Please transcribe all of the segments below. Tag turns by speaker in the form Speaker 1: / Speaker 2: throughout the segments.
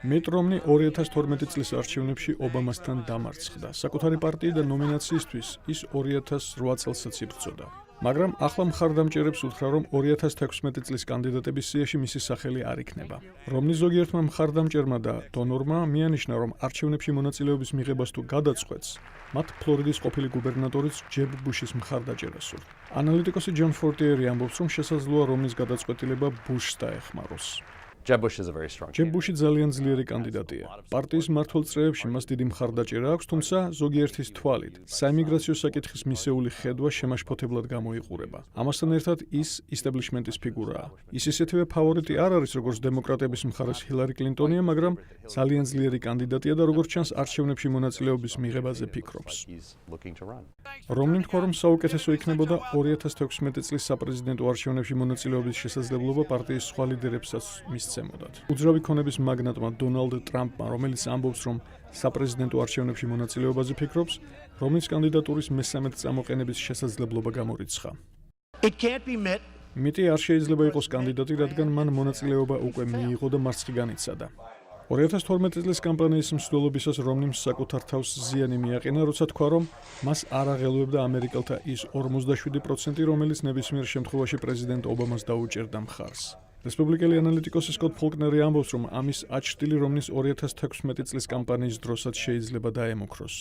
Speaker 1: მიტ რომნი 2012 წლის არჩევნებში ობამასთან დამარცხდა. საკუთარი პარტიიდან ნომინაციისთვის ის 2008 წელსაც იბრძოდა. მაგრამ ახლა მხარდამჭერებს უთხრა, რომ 2016 წლის კანდიდატების სიაში მისი სახელი არ იქნება. რომნის ზოგიერთმა მხარდამჭერმა და დონორმა მიანიშნა, რომ არჩევნებში მონაწილეობის მიღებას თუ გადაწყვეტს, მათ ფლორიდის ყოფილი გუბერნატორის ჯებ ბუშის მხარდაჭერა სურთ. ანალიტიკოსი ჯონ ფორტიერი ამბობს, რომ შესაძლოა რომნის გადაწყვეტილება ბუშს დაეხმაროს.
Speaker 2: Jeb Bush is a very strong
Speaker 1: ჯებ ბუში ძალიან ძლიერი კანდიდატია. პარტიის მმართველ წრეებში მას დიდი მხარდაჭერა აქვს, თუმცა ზოგიერთის თვალით საიმიგრაციო საკითხის მისეული ხედვა შემაშფოთებლად გამოიყურება. ამასთან ერთად ის ისტაბლიშმენტის ფიგურაა. ის ისეთივე ფავორიტი არ არის, როგორც დემოკრატების მხარეს ჰილარი კლინტონია, მაგრამ ძალიან ძლიერი კანდიდატია და როგორც ჩანს არჩევნებში მონაწილეობის მიღებაზე ფიქრობს. რომნიმ თქვა, რომ საუკეთესო იქნებოდა 2016 წლის საპრეზიდენტო არჩევნებში მონაწილეობის შესაძლებლობა პარტიის სხვა ლიდერებსაც მისცემოდათ. უძრავი ქონების მაგნატმა დონალდ ტრამპმა, რომელიც ამბობს, რომ საპრეზიდენტო არჩევნებში მონაწილეობაზე ფიქრობს, რომნის კანდიდატურის მესამედ წამოყენების შესაძლებლობა გამორიცხა. მიტი არ შეიძლება იყოს კანდიდატი, რადგან მან მონაწილეობა უკვე მიიღო და მარცხი განიცადა. 2012 წლის კამპანიის მსვლელობისას რომნიმ საკუთარ თავს ზიანი მიაყენა, როცა თქვა, რომ მას არ აღელვებდა ამერიკელთა ის 47%, რომელიც ნებისმიერ შემთხვევაში პრეზიდენტ ობამას დაუჭერდა მხარს. რესპუბლიკელი ანალიტიკოსი სკოტ ფოლკნერი ამბობს, რომ ამის აჩრდილი რომნის 2016 წლის კამპანიის დროსაც შეიძლება დაემუქროს.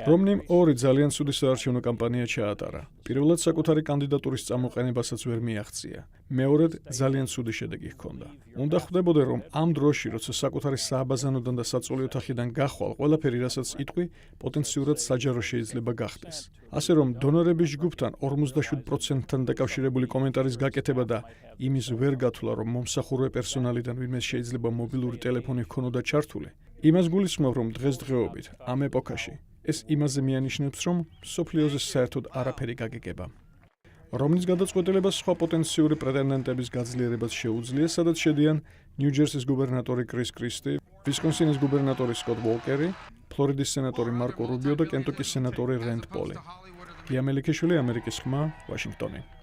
Speaker 1: რომნიმ ორი ძალიან ცუდი საარჩევნო კამპანია ჩაატარა. პირველად საკუთარი კანდიდატურის წამოყენებასაც ვერ მიაღწია. მეორედ ძალიან ცუდი შედეგი ჰქონდა. უნდა ხვდებოდე, რომ ამ დროში, როცა საკუთარი სააბაზანოდან და საწოლი ოთახიდან გახვალ, ყველაფერი, რასაც იტყვი, პოტენციურად საჯარო შეიძლება გახდეს. ასე რომ დონორების ჯგუფთან 47%-თან დაკავშირებული კომენტარის გაკეთება და იმის ვერ გათვლა, რომ მომსახურე პერსონალიდან ვინმეს შეიძლება მობილური ტელეფონი ჰქონოდა ჩართული, იმას გულისხმობ, რომ დღესდღეობით, ამ ეპოქაში, ეს იმაზე მიანიშნებს, რომ მსოფლიოზე საერთოდ არაფერი გაგეგება. რომნის გადაწყვეტილებას სხვა პოტენციური პრეტენდენტების გაძლიერებას შეუძლია, სადაც შედიან ნიუ-ჯერსის გუბერნატორი კრის კრისტი, ვისკონსინის გუბერნატორი სკოტ ვოლკერი, ფლორიდის სენატორი მარკო რუბიო და კენტუკის სენატორი რენდ პოლი. გია მელიქიშვილი, ამერიკის ხმა, ვაშინგტონი.